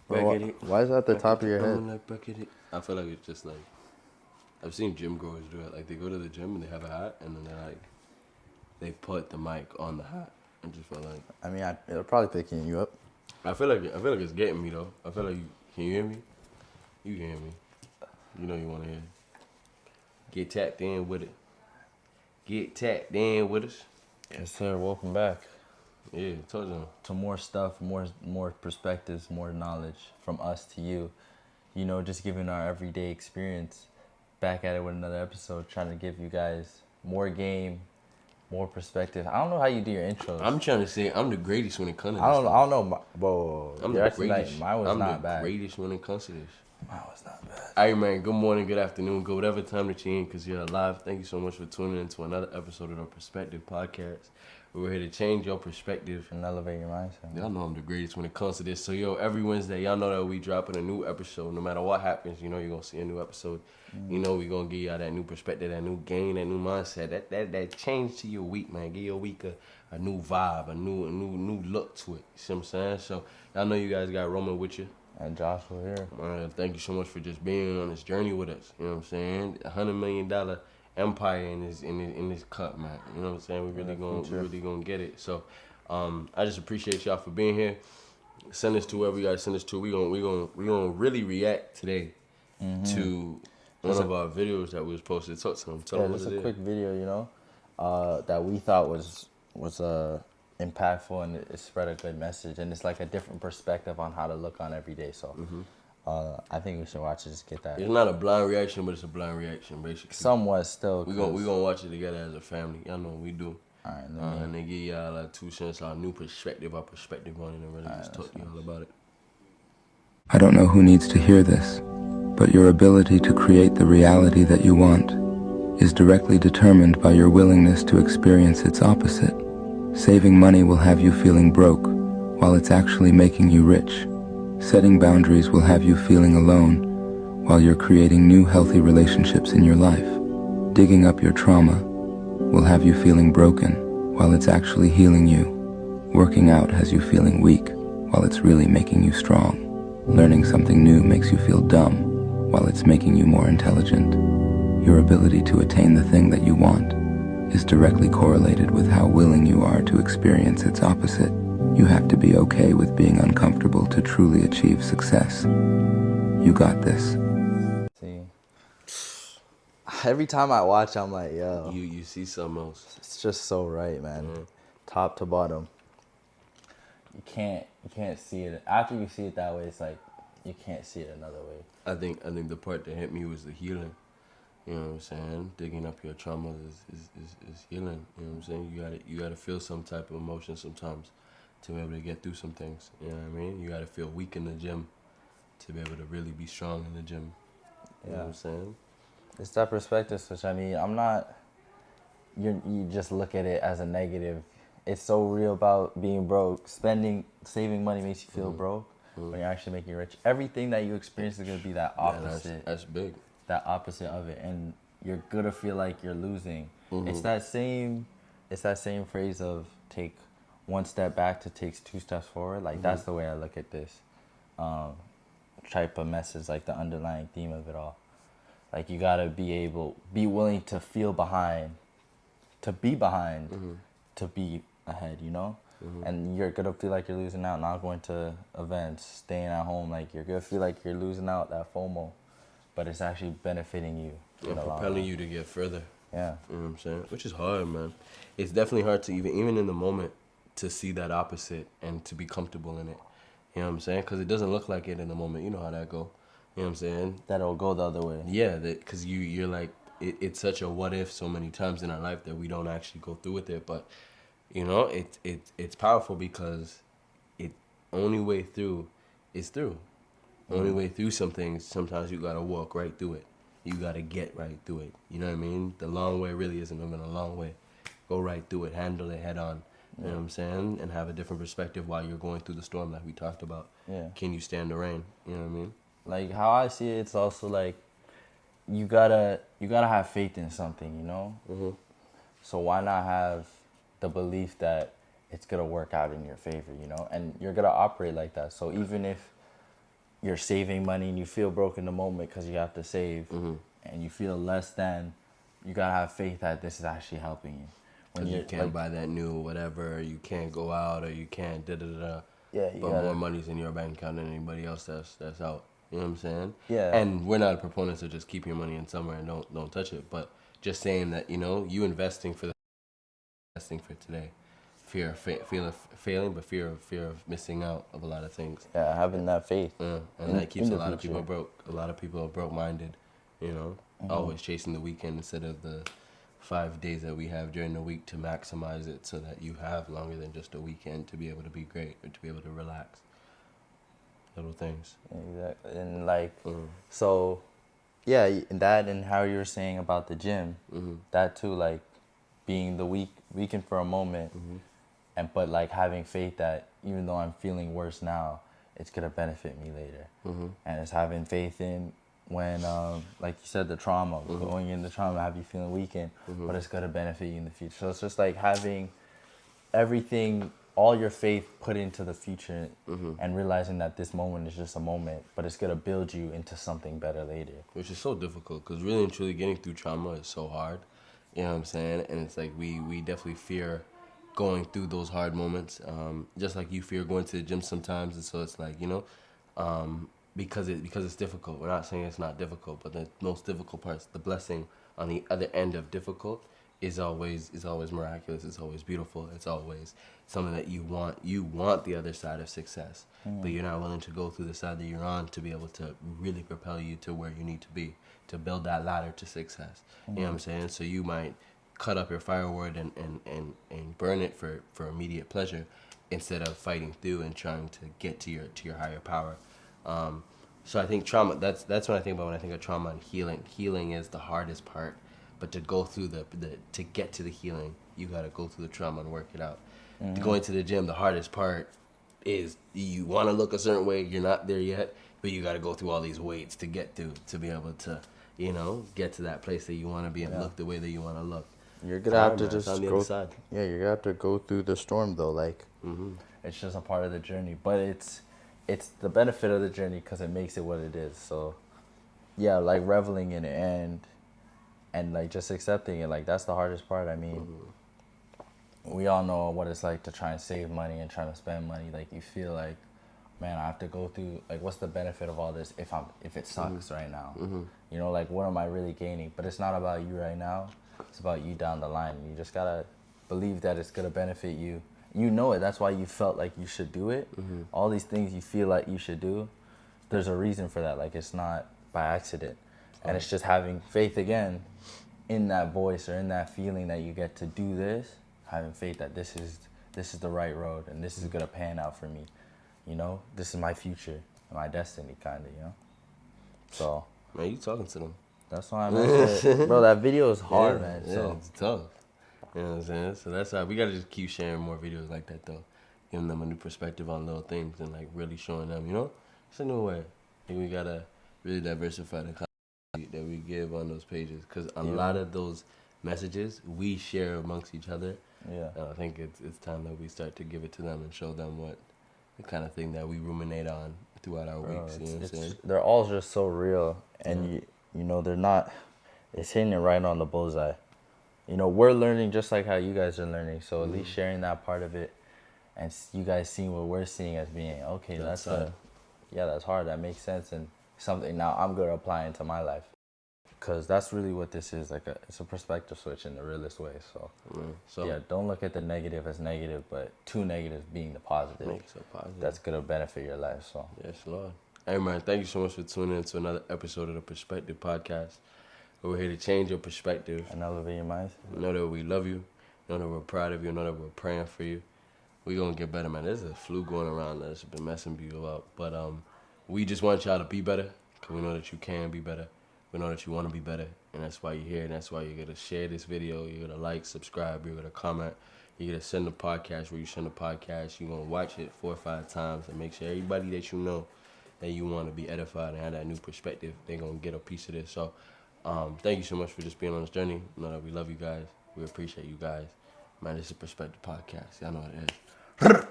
Bro, why is that at the top of your head? I feel like it's just like, I've seen gym goers do it. Like they go to the gym and they have a hat and then they put the mic on the hat. I just feel like. I mean, it'll probably picking you up. I feel like it's getting me though. I feel like can you hear me? You can hear me. You know you want to hear. Get tapped in with it. Get tapped in with us. Yes, sir. Welcome back. Yeah, told them. To more stuff, more perspectives, more knowledge from us to you. You know, just giving our everyday experience. Back at it with another episode, trying to give you guys more game, more perspective. I don't know how you do your intros. I'm trying to say I'm the greatest when it comes to this. I don't know, bro. I'm the greatest. Mine was not bad. I'm the greatest when it comes to this. Mine was not bad. All right, man. Good morning, good afternoon, good whatever time that you're in, because you're alive. Thank you so much for tuning in to another episode of the Perspective Podcast. We're here to change your perspective and elevate your mindset. Y'all know I'm the greatest when it comes to this. So, every Wednesday, y'all know that we dropping a new episode. No matter what happens, you know you're going to see a new episode. You know we're going to give y'all that new perspective, that new gain, that new mindset, that change to your week, man. Give your week a new vibe, a new look to it. You see what I'm saying? So, y'all know you guys got Roman with you. And Joshua here. Thank you so much for just being on this journey with us. You know what I'm saying? $100 million empire in this cup, man. You know what I'm saying? We really gonna get it. So, I just appreciate y'all for being here. Send this to whoever you gotta send this to. We gonna really react today to one of our videos that we was posted. Talk to them. Tell them what it is. It's a quick video, you know, that we thought was impactful and it spread a good message, and it's like a different perspective on how to look on every day. So. I think we should watch it, just get that. It's not a blind reaction, but it's a blind reaction, basically. Somewhat still. We gonna watch it together as a family. Y'all know what we do. All right, and they give y'all like 2 cents, our new perspective, our perspective on it, and really just talk to y'all about it. I don't know who needs to hear this, but your ability to create the reality that you want is directly determined by your willingness to experience its opposite. Saving money will have you feeling broke, while it's actually making you rich. Setting boundaries will have you feeling alone, while you're creating new healthy relationships in your life. Digging up your trauma will have you feeling broken, while it's actually healing you. Working out has you feeling weak, while it's really making you strong. Learning something new makes you feel dumb, while it's making you more intelligent. Your ability to attain the thing that you want is directly correlated with how willing you are to experience its opposite. You have to be okay with being uncomfortable to truly achieve success. You got this. See, every time I watch, I'm like, yo. You see something else. It's just so right, man. Mm-hmm. Top to bottom. You can't see it. After you see it that way, it's like, you can't see it another way. I think the part that hit me was the healing. You know what I'm saying? Digging up your trauma is healing. You know what I'm saying? You gotta feel some type of emotion sometimes to be able to get through some things. You know what I mean? You gotta feel weak in the gym to be able to really be strong in the gym. You know what I'm saying? It's that perspective switch. I mean, you just look at it as a negative. It's so real about being broke. Saving money makes you feel broke when you're actually making rich. Everything that you experience is gonna be that opposite. Yeah, that's big. That opposite of it, and you're gonna feel like you're losing. It's that same phrase of take one step back to take 2 steps forward. Like that's the way I look at this type of message, like the underlying theme of it all. Like you gotta be willing to feel behind, to be behind, to be ahead, you know? And you're gonna feel like you're losing out, not going to events, staying at home. Like you're gonna feel like you're losing out, that FOMO, but it's actually benefiting you. Propelling you to get further. Yeah. You know what I'm saying? Which is hard, man. It's definitely hard to even in the moment, to see that opposite and to be comfortable in it. You know what I'm saying? Because it doesn't look like it in the moment. You know how that go. You know what I'm saying? That'll go the other way. Yeah, because you're like, it's such a what if so many times in our life that we don't actually go through with it. But, you know, it's powerful because it only way through is through. Only way through some things, sometimes you got to walk right through it. You got to get right through it. You know what I mean? The long way really isn't even a long way. Go right through it. Handle it head on. You know what I'm saying? And have a different perspective while you're going through the storm like we talked about. Yeah. Can you stand the rain? You know what I mean? Like how I see it, it's also like you gotta have faith in something, you know? So why not have the belief that it's gonna work out in your favor, you know? And you're gonna operate like that. So even if you're saving money and you feel broke in the moment because you have to save, and you feel less than, you gotta have faith that this is actually helping you. When you can't buy that new whatever, or you can't go out, or you can't da-da-da-da. Yeah, but more money's in your bank account than anybody else that's out. You know what I'm saying? Yeah. And we're not proponents of just keep your money in somewhere and don't touch it. But just saying that, you investing for today. Fear of failing, but fear of missing out of a lot of things. Yeah, having that faith. And that keeps a lot of people broke. A lot of people are broke-minded, always chasing the weekend instead of the 5 days that we have during the week to maximize it so that you have longer than just a weekend to be able to be great or to be able to relax. Little things. Exactly. And so, yeah, that and how you were saying about the gym, that too, like being the weekend for a moment, but like having faith that even though I'm feeling worse now, it's gonna benefit me later. And it's having faith in when, like you said, the trauma, going into trauma, have you feeling weakened, but it's gonna benefit you in the future. So it's just like having everything, all your faith put into the future, and realizing that this moment is just a moment, but it's gonna build you into something better later. Which is so difficult, because really and truly getting through trauma is so hard. You know what I'm saying? And it's like we definitely fear going through those hard moments, just like you fear going to the gym sometimes. And so it's like, because it's difficult. We're not saying it's not difficult, but the most difficult parts, the blessing on the other end of difficult, is always miraculous. It's always beautiful. It's always something that you want. You want the other side of success, but you're not willing to go through the side that you're on to be able to really propel you to where you need to be, to build that ladder to success. You know what I'm saying? So you might cut up your firewood and burn it for immediate pleasure, instead of fighting through and trying to get to your higher power. So I think trauma, that's what I think about when I think of trauma and healing. Healing is the hardest part, but to go through to get to the healing, you got to go through the trauma and work it out. Going to the gym, the hardest part is you want to look a certain way, you're not there yet, but you got to go through all these weights to get to be able to, get to that place that you want to be and look the way that you want to look. You're gonna have to just on the go. other side. Yeah, you're gonna have to go through the storm though. Like, it's just a part of the journey, but it's the benefit of the journey because it makes it what it is. So, yeah, like reveling in it and like just accepting it. Like that's the hardest part. I mean, we all know what it's like to try and save money and trying to spend money. Like you feel like, man, I have to go through. Like, what's the benefit of all this if it sucks right now? Like what am I really gaining? But it's not about you right now. It's about you down the line. You just gotta believe that it's gonna benefit you. You know it. That's why you felt like you should do it. All these things you feel like you should do, there's a reason for that. Like it's not by accident. And it's just having faith again in that voice or in that feeling that you get to do this, having faith that this is the right road and this is gonna pan out for me. This is my future, my destiny, kind of. So. Man, you talking to them. That's why I mentioned it. Bro, that video is hard, man. Yeah, So it's tough. You know what I'm saying? So that's why we gotta just keep sharing more videos like that, though. Giving them a new perspective on little things and like really showing them, it's a new way. I think we gotta really diversify the content that we give on those pages, because a lot of those messages we share amongst each other. Yeah. I think it's time that we start to give it to them and show them what the kind of thing that we ruminate on throughout our weeks. You know what I'm saying? They're all just so real, and they're not. It's hitting it right on the bullseye. We're learning just like how you guys are learning. So at least sharing that part of it, and you guys seeing what we're seeing as being okay. That's hard. That makes sense, and something now I'm gonna apply into my life, because that's really what this is. It's a perspective switch in the realest way. So yeah, don't look at the negative as negative, but too negative being the positive. Make it so positive. That's gonna benefit your life. So yes, Lord. Hey man, thank you so much for tuning in to another episode of the Perspective Podcast. We're here to change your perspective and elevate your minds. Know that we love you. Know that we're proud of you. Know that we're praying for you. We're going to get better, man. There's a flu going around that's been messing people up. But we just want y'all to be better, because we know that you can be better. We know that you want to be better. And that's why you're here. And that's why you're going to share this video. You're going to like, subscribe. You're going to comment. You're going to send the podcast where you send the podcast. You're going to watch it 4 or 5 times and make sure everybody that you know that you want to be edified and have that new perspective, they're going to get a piece of this. So thank you so much for just being on this journey. Know that we love you guys. We appreciate you guys. Man, this is Perspective Podcast. Y'all know what it is.